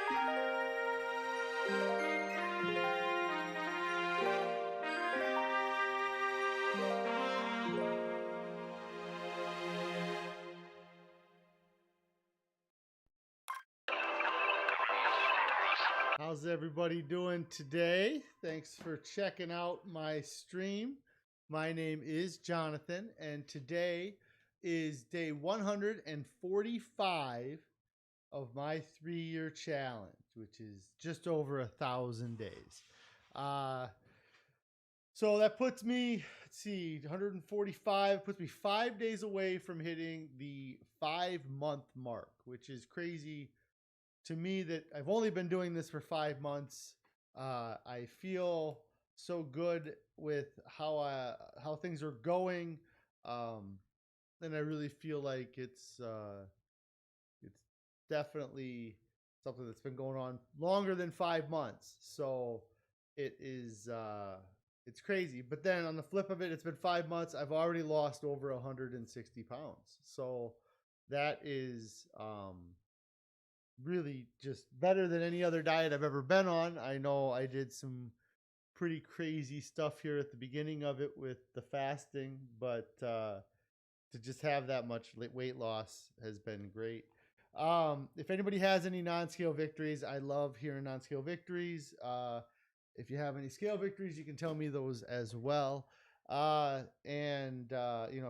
How's everybody doing today? Thanks for checking out my stream. My name is Jonathan, and today is day 145 of my 3-year challenge, which is just over 1,000 days. So that puts me, let's see, 145, puts me 5 days away from hitting the 5-month mark, which is crazy to me that I've only been doing this for 5 months. I feel so good with how things are going, and I really feel like it's definitely something that's been going on longer than 5 months. So it is it's crazy. But then on the flip of it, it's been 5 months. I've already lost over 160 pounds. So that is really just better than any other diet I've ever been on. I know I did some pretty crazy stuff here at the beginning of it with the fasting, but to just have that much weight loss has been great. If anybody has any non-scale victories, I love hearing non-scale victories. If you have any scale victories, you can tell me those as well. If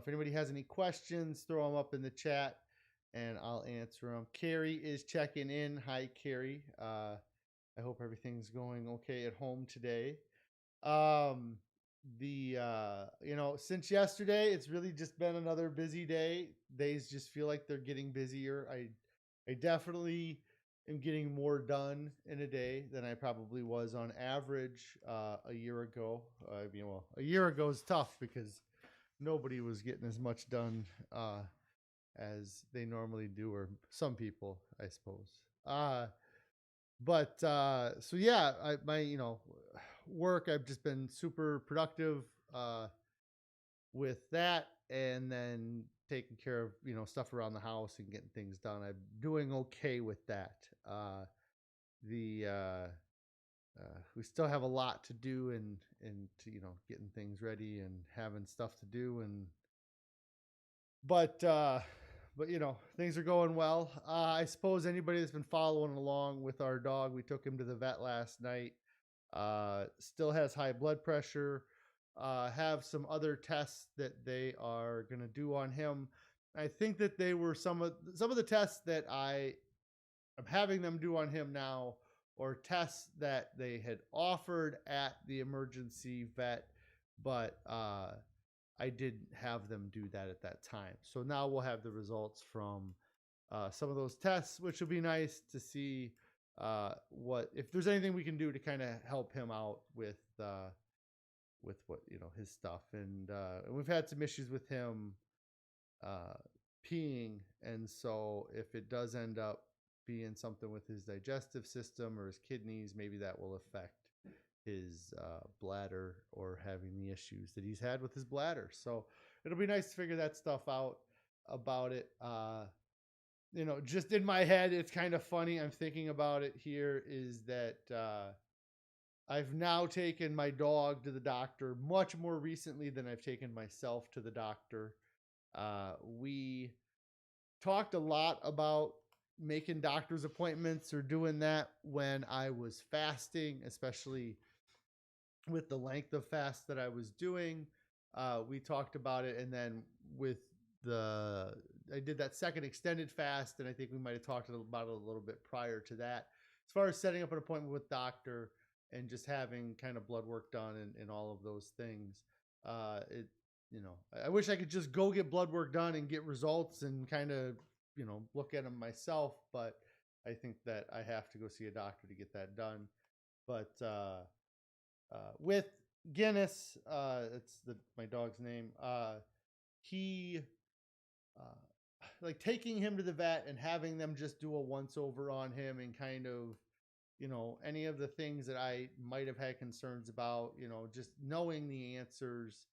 anybody has any questions, throw them up in the chat and I'll answer them. Carrie is checking in. Hi, Carrie. I hope everything's going okay at home today. Since yesterday, it's really just been another busy day. Days just feel like they're getting busier. I definitely am getting more done in a day than I probably was on average a year ago. A year ago is tough because nobody was getting as much done as they normally do, or some people, I suppose. My work, I've just been super productive with that, and then taking care of stuff around the house and getting things done. I'm doing okay with that. The We still have a lot to do, and to, getting things ready and having stuff to do, but things are going well. I suppose anybody that's been following along with our dog, we took him to the vet last night. Still has high blood pressure. Have some other tests that they are going to do on him. I think that they were some of the tests that I am having them do on him now, or tests that they had offered at the emergency vet, but I didn't have them do that at that time. So now we'll have the results from some of those tests, which will be nice to see if there's anything we can do to kind of help him out with what his stuff. And we've had some issues with him peeing, and so if it does end up being something with his digestive system or his kidneys, maybe that will affect his bladder, or having the issues that he's had with his bladder. So it'll be nice to figure that stuff out about it. Just in my head, it's kind of funny. I'm thinking about it here is that I've now taken my dog to the doctor much more recently than I've taken myself to the doctor. We talked a lot about making doctor's appointments or doing that when I was fasting, especially with the length of fast that I was doing. We talked about it, and then I did that second extended fast, and I think we might have talked about it a little bit prior to that. As far as setting up an appointment with doctor and just having kind of blood work done and all of those things, I wish I could just go get blood work done and get results and kind of look at them myself, but I think that I have to go see a doctor to get that done. But with Guinness, it's my dog's name. He like taking him to the vet and having them just do a once over on him, and kind of any of the things that I might have had concerns about, just knowing the answers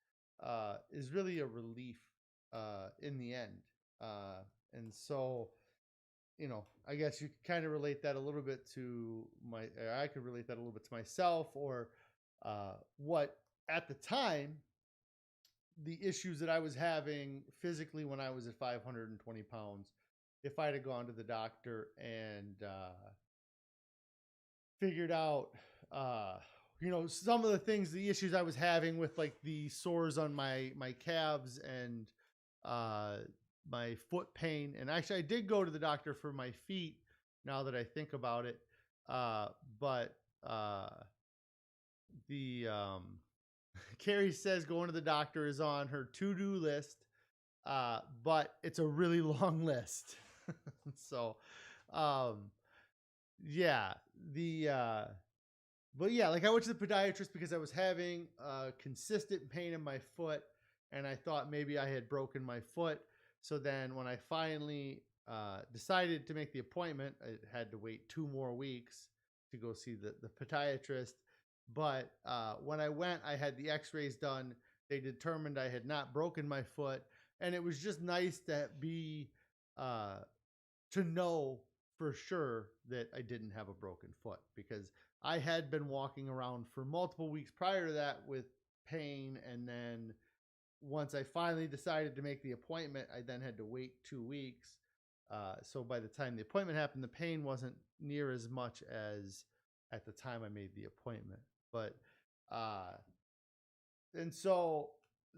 is really a relief in the end. And so I guess you could kind of relate that a little bit to I could relate that a little bit to myself, or what at the time, the issues that I was having physically when I was at 520 pounds. If I'd have gone to the doctor and figured out, uh, some of the things, the issues I was having with like the sores on my calves and uh, my foot pain. And actually, I did go to the doctor for my feet. Now that I think about it, but the Carrie says going to the doctor is on her to-do list, but it's a really long list. So, um, yeah, the but yeah, like I went to the podiatrist because I was having consistent pain in my foot, and I thought maybe I had broken my foot. So then, when I finally decided to make the appointment, I had to wait 2 more weeks to go see the podiatrist. But when I went, I had the X-rays done. They determined I had not broken my foot, and it was just nice uh, to know for sure that I didn't have a broken foot, because I had been walking around for multiple weeks prior to that with pain. And then once I finally decided to make the appointment, I then had to wait 2 weeks. So by the time the appointment happened, the pain wasn't near as much as at the time I made the appointment. But, uh, and so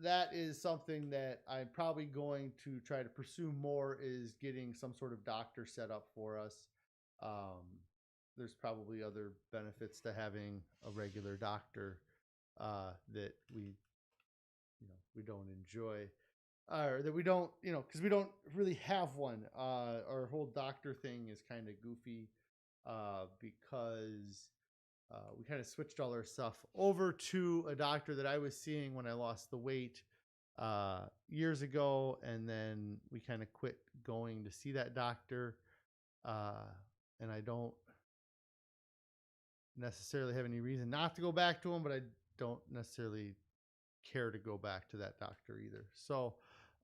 that is something that I'm probably going to try to pursue more, is getting some sort of doctor set up for us. Um, there's probably other benefits to having a regular doctor that we don't enjoy, or that we don't, because we don't really have one. Our whole doctor thing is kind of goofy because we kind of switched all our stuff over to a doctor that I was seeing when I lost the weight years ago, and then we kind of quit going to see that doctor. Uh, and I don't necessarily have any reason not to go back to him, but I don't necessarily care to go back to that doctor either. So,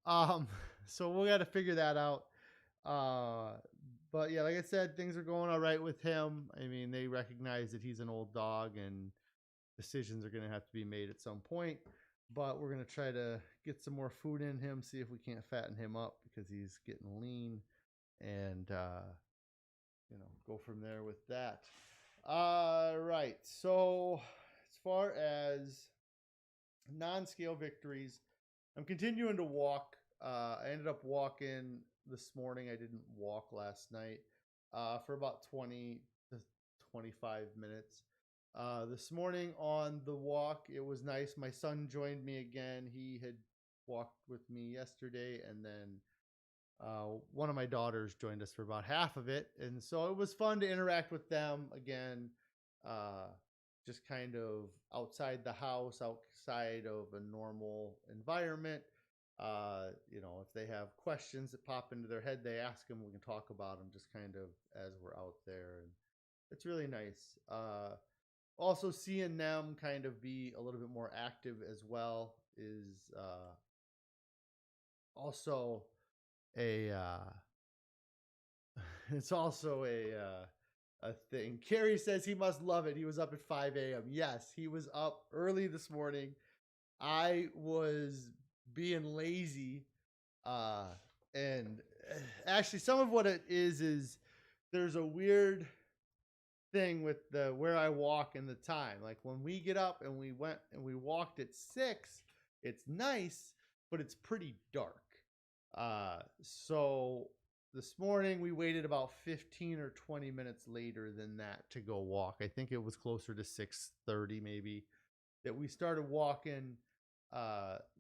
um, so we got to figure that out. Uh, but yeah, like I said, things are going all right with him. I mean, they recognize that he's an old dog and decisions are going to have to be made at some point. But we're going to try to get some more food in him, see if we can't fatten him up because he's getting lean, and go from there with that. Right. So as far as non-scale victories, I'm continuing to walk. I ended up walking this morning. I didn't walk last night for about 20 to 25 minutes. This morning on the walk, it was nice. My son joined me again. He had walked with me yesterday, and then one of my daughters joined us for about half of it. And so it was fun to interact with them again, uh, just kind of outside the house, outside of a normal environment. If they have questions that pop into their head, they ask them. We can talk about them just kind of as we're out there. And it's really nice. Also, seeing them kind of be a little bit more active as well is also a it's also a thing. Carrie says he must love it. He was up at 5 a.m. Yes, he was up early this morning. I was being lazy, uh, and actually, some of what it is there's a weird thing with the where I walk and the time. Like when we get up and we went and we walked at 6, it's nice, but it's pretty dark. So this morning we waited about 15 or 20 minutes later than that to go walk. I think it was closer to 6:30 maybe that we started walking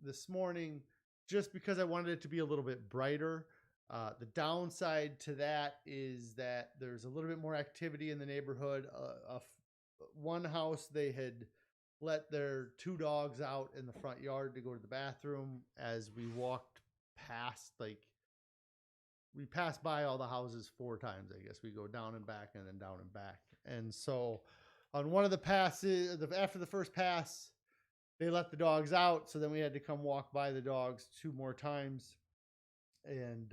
this morning, just because I wanted it to be a little bit brighter. The downside to that is that there's a little bit more activity in the neighborhood. One house, they had let their 2 dogs out in the front yard to go to the bathroom. As we walked past, like we passed by all the houses 4 times, I guess. We go down and back and then down and back. And so on one of the passes, after the first pass, they let the dogs out. So then we had to come walk by the dogs 2 more times. And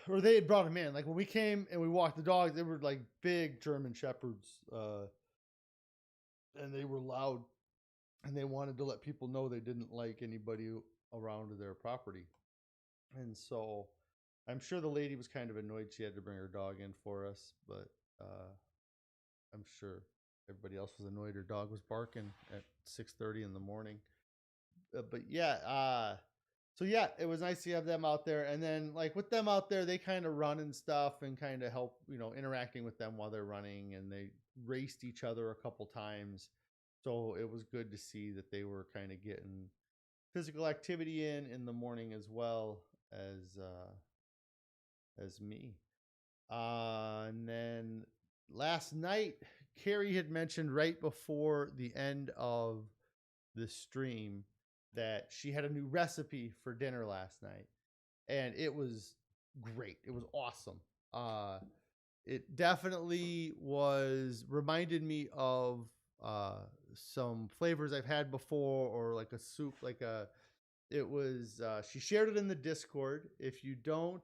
or they had brought him in. Like when we came and we walked the dogs, they were like big German shepherds, and they were loud, and they wanted to let people know they didn't like anybody around their property. And so I'm sure the lady was kind of annoyed she had to bring her dog in for us, but uh, I'm sure everybody else was annoyed her dog was barking at 6:30 in the morning. But yeah, so yeah, it was nice to have them out there. And then like with them out there, they kind of run and stuff and kind of help, interacting with them while they're running, and they raced each other a couple times. So it was good to see that they were kind of getting physical activity in the morning as well as me. And then last night, Carrie had mentioned right before the end of the stream that she had a new recipe for dinner last night, and it was great. It was awesome. It definitely was reminded me of some flavors I've had before, or like a soup, like a. It was. She shared it in the Discord. If you don't,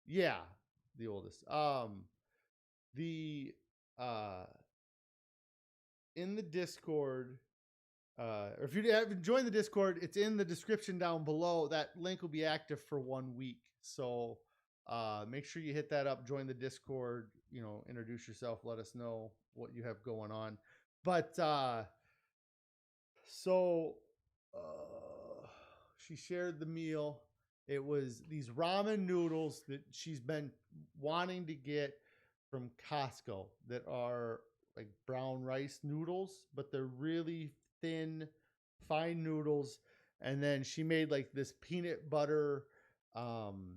yeah, the oldest. The uh, in the Discord, or if you haven't joined the Discord, it's in the description down below. That link will be active for 1 week. So make sure you hit that up, join the Discord, introduce yourself, let us know what you have going on. But so she shared the meal. It was these ramen noodles that she's been wanting to get from Costco that are like brown rice noodles, but they're really thin, fine noodles. And then she made like this peanut butter um,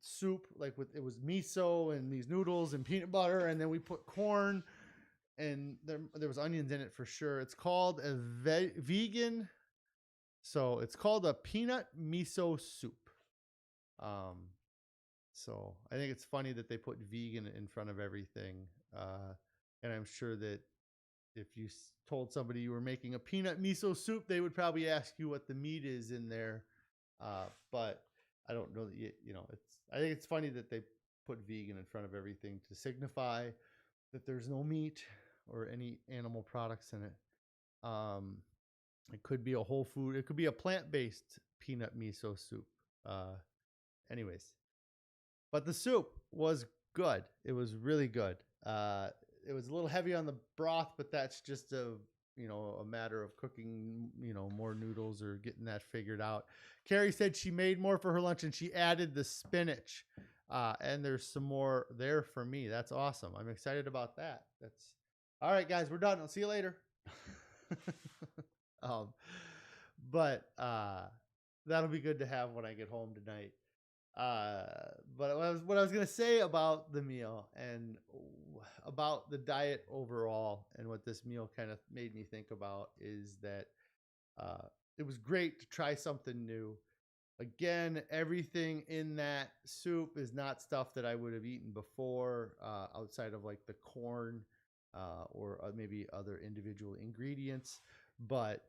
soup, like with it was miso and these noodles and peanut butter, and then we put corn, and there was onions in it for sure. It's called a vegan, so it's called a peanut miso soup. Um, so I think it's funny that they put vegan in front of everything. And I'm sure that if you told somebody you were making a peanut miso soup, they would probably ask you what the meat is in there. But I don't know that I think it's funny that they put vegan in front of everything to signify that there's no meat or any animal products in it. Um, it could be a whole food. It could be a plant-based peanut miso soup. Uh, anyways, but the soup was good. It was really good. It was a little heavy on the broth, but that's just a matter of cooking more noodles or getting that figured out. Carrie said she made more for her lunch and she added the spinach. And there's some more there for me. That's awesome. I'm excited about that. That's all right, guys. We're done. I'll see you later. um, but that'll be good to have when I get home tonight. Uh, but what I was gonna say about the meal and about the diet overall, and what this meal kind of made me think about, is that it was great to try something new. Again, everything in that soup is not stuff that I would have eaten before, outside of like the corn, or maybe other individual ingredients. But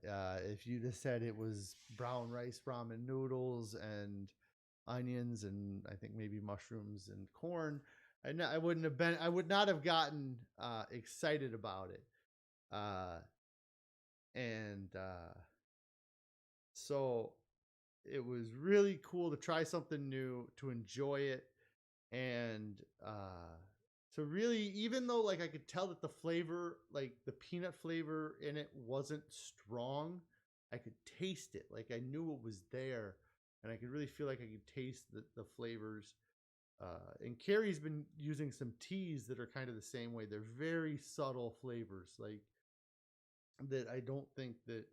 if you just said it was brown rice ramen noodles and onions and I think maybe mushrooms and corn, I wouldn't have been. I would not have gotten excited about it. Uh, and so it was really cool to try something new, to enjoy it, and to really, even though like I could tell that the flavor, like the peanut flavor in it, wasn't strong, I could taste it. Like I knew it was there, and I could really feel like I could taste the flavors. And Carrie's been using some teas that are kind of the same way. They're very subtle flavors, like that I don't think that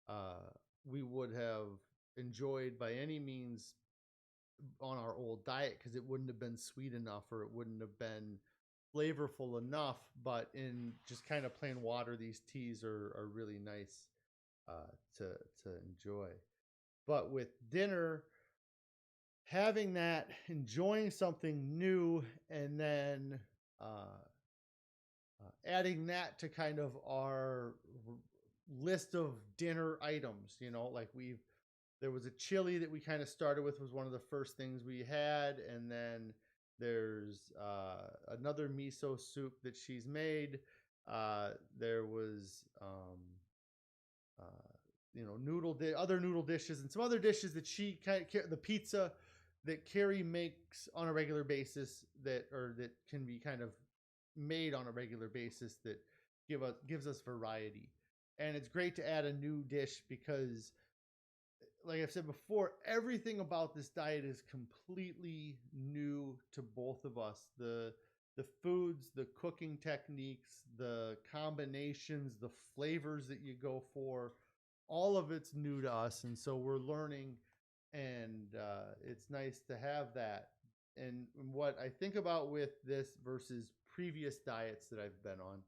uh, we would have enjoyed by any means on our old diet, because it wouldn't have been sweet enough, or it wouldn't have been flavorful enough. But in just kind of plain water, these teas are really nice to enjoy. But with dinner, having that, enjoying something new, and then adding that to kind of our list of dinner items, like we've There was a chili that we kind of started with, was one of the first things we had, and then there's another miso soup that she's made. There was uh, other noodle dishes, and some other dishes that she kind of, the pizza that Carrie makes on a regular basis, that can be kind of made on a regular basis, that gives us variety. And it's great to add a new dish because, like I've said before, everything about this diet is completely new to both of us. The foods, the cooking techniques, the combinations, the flavors that you go for, all of it's new to us, and so we're learning, and it's nice to have that. And what I think about with this versus previous diets that I've been on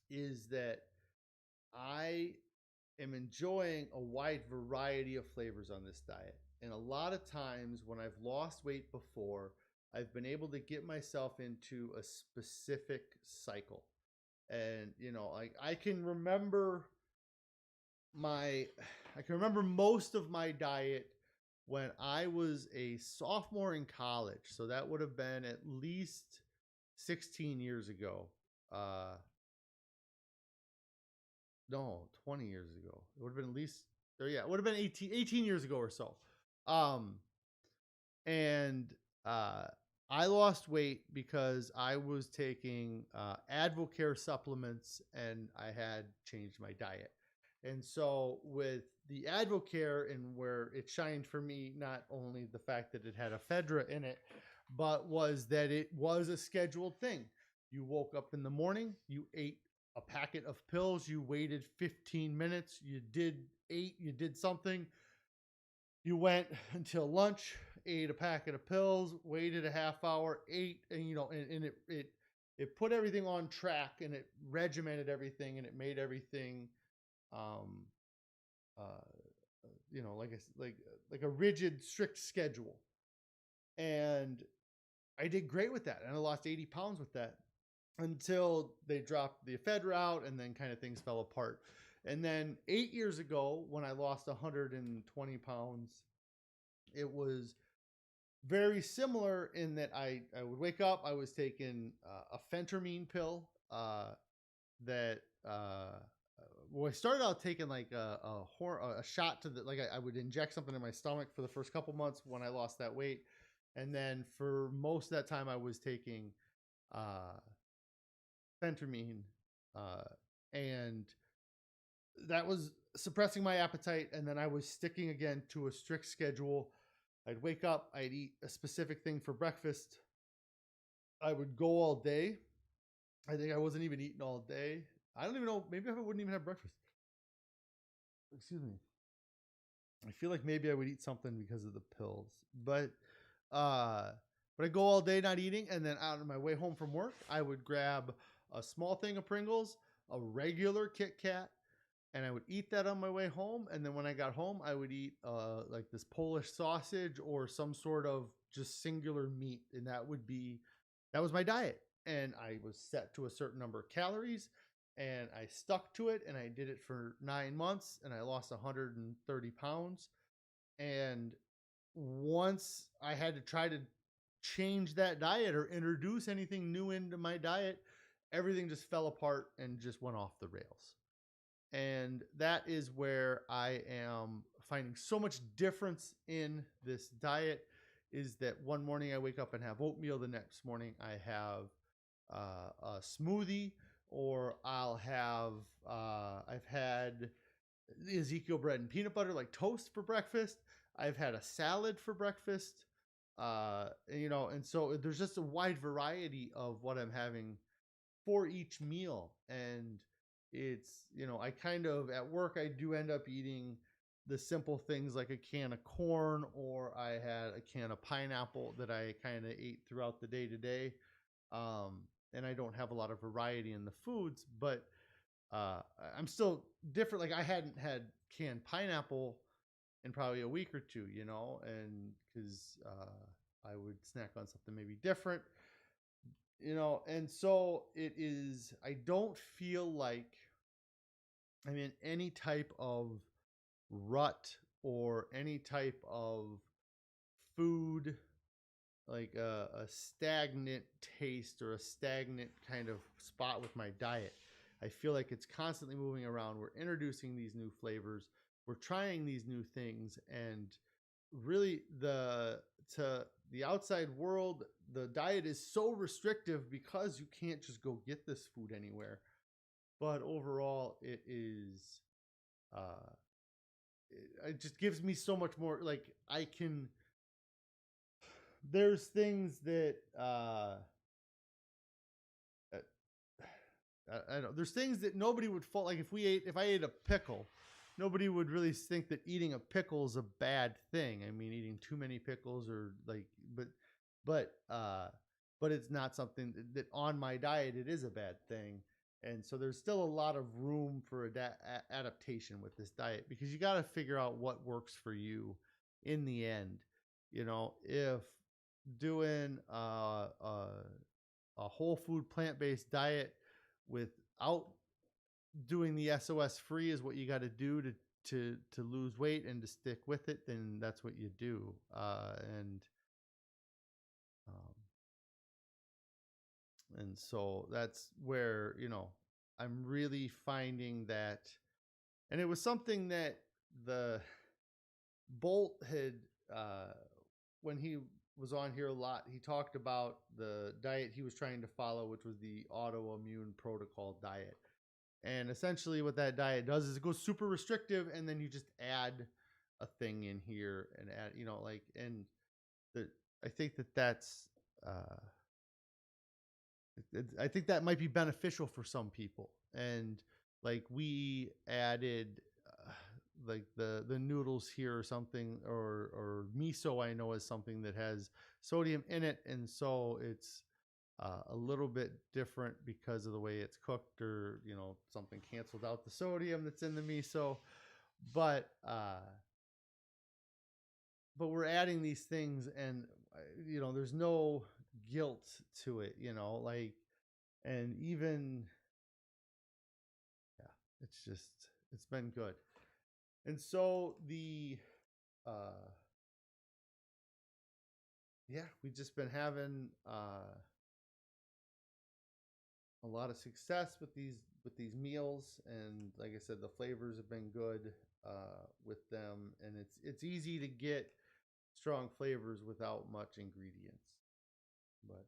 is that I am enjoying a wide variety of flavors on this diet. And a lot of times when I've lost weight before, I've been able to get myself into a specific cycle. And like my I can remember most of my diet when I was a sophomore in college. So that would have been at least 16 years ago. Uh no, 20 years ago. It would have been at least, or yeah, it would have been 18 years ago or so. Um, and uh, I lost weight because I was taking Advocare supplements, and I had changed my diet. And so with the Advocare, and where it shined for me, not only the fact that it had ephedra in it, but was that it was a scheduled thing. You woke up in the morning, you ate a packet of pills, you waited 15 minutes, you did something, you went until lunch, ate a packet of pills, waited a half hour, ate, and it put everything on track, and it regimented everything, and it made everything um uh like a rigid, strict schedule. And I did great with that, and I lost 80 pounds with that, until they dropped the ephedra out, and then kind of things fell apart. And then 8 years ago, when I lost 120 pounds, it was very similar in that I would wake up, I was taking a phentermine pill, that well, I started out taking like a shot to the, like I would inject something in my stomach for the first couple months when I lost that weight. And then for most of that time I was taking uh phentermine, uh and that was suppressing my appetite. And then I was sticking again to a strict schedule. I'd wake up, I'd eat a specific thing for breakfast. I would go all day. I think I wasn't even eating all day. I don't even know. Maybe I wouldn't even have breakfast. Excuse me. I feel like maybe I would eat something because of the pills, uh, but I go all day not eating, and then out on my way home from work, I would grab a small thing of Pringles, a regular Kit Kat, and I would eat that on my way home. And then when I got home, I would eat like this Polish sausage or some sort of just singular meat, and that was my diet. And I was set to a certain number of calories, and I stuck to it, and I did it for 9 months, and I lost 130 pounds. And once I had to try to change that diet or introduce anything new into my diet, everything just fell apart and just went off the rails. And that is where I am finding so much difference in this diet, is that one morning I wake up and have oatmeal, the next morning I have a smoothie, or I've had the Ezekiel bread and peanut butter, like toast, for breakfast. I've had a salad for breakfast. And so there's just a wide variety of what I'm having for each meal. And it's, I kind of, at work, I do end up eating the simple things like a can of corn, or I had a can of pineapple that I kind of ate throughout the day to day. And I don't have a lot of variety in the foods, but uh, I'm still different. Like, I hadn't had canned pineapple in probably a week or two, and because I would snack on something maybe different, and so it is. I don't feel like I'm in any type of rut or any type of food, like a stagnant taste or a stagnant kind of spot with my diet. I feel like it's constantly moving around. We're introducing these new flavors, we're trying these new things, and really to the outside world, the diet is so restrictive because you can't just go get this food anywhere. But overall, it is uh, it just gives me so much more. Like I can, there's things that uh, I don't know. There's things that nobody would fall like if I ate a pickle, nobody would really think that eating a pickle is a bad thing. I mean, eating too many pickles or like, but but uh, but it's not something that on my diet it is a bad thing. And so there's still a lot of room for adaptation with this diet because you got to figure out what works for you in the end. You know, if doing a whole food plant based diet without doing the SOS free is what you got to do to lose weight and to stick with it, then that's what you do. Um, and so that's where I'm really finding that, and it was something that the Bolt had uh, when he was on here a lot. He talked about the diet he was trying to follow, which was the autoimmune protocol diet. And essentially, what that diet does is it goes super restrictive, and then you just add a thing in here and add, and the, I think that's, uh, I think that might be beneficial for some people. And like we added, like the noodles here or something, or miso. I know is something that has sodium in it, and so it's a little bit different because of the way it's cooked, or something canceled out the sodium that's in the miso. But but we're adding these things, and there's no guilt to it, like, and even, yeah, it's just, it's been good. And so the uh yeah, we've just been having a lot of success with these meals, and like I said, the flavors have been good with them, and it's easy to get strong flavors without much ingredients. But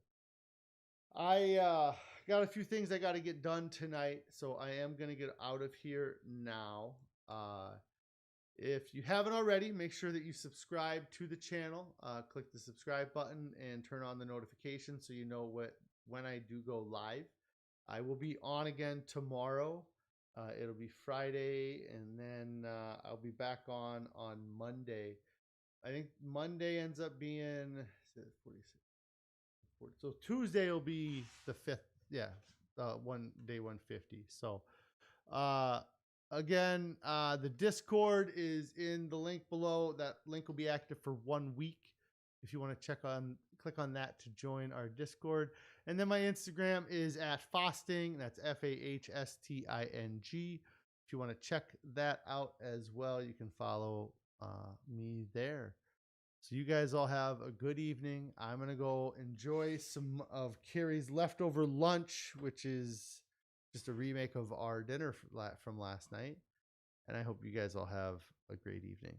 I got a few things I got to get done tonight, so I am gonna get out of here now. If you haven't already, make sure that you subscribe to the channel. Click the subscribe button and turn on the notifications so you know when I do go live. I will be on again tomorrow. It'll be Friday, and then I'll be back on Monday. I think Monday ends up being 46. So Tuesday will be the 5th. Yeah, one day 150. So uh, again, the Discord is in the link below. That link will be active for 1 week. If you want to click on that to join our Discord. And then my Instagram is at Fasting. That's FAHSTING. If you want to check that out as well, you can follow me there. So you guys all have a good evening. I'm going to go enjoy some of Carrie's leftover lunch, which is just a remake of our dinner from last night. And I hope you guys all have a great evening.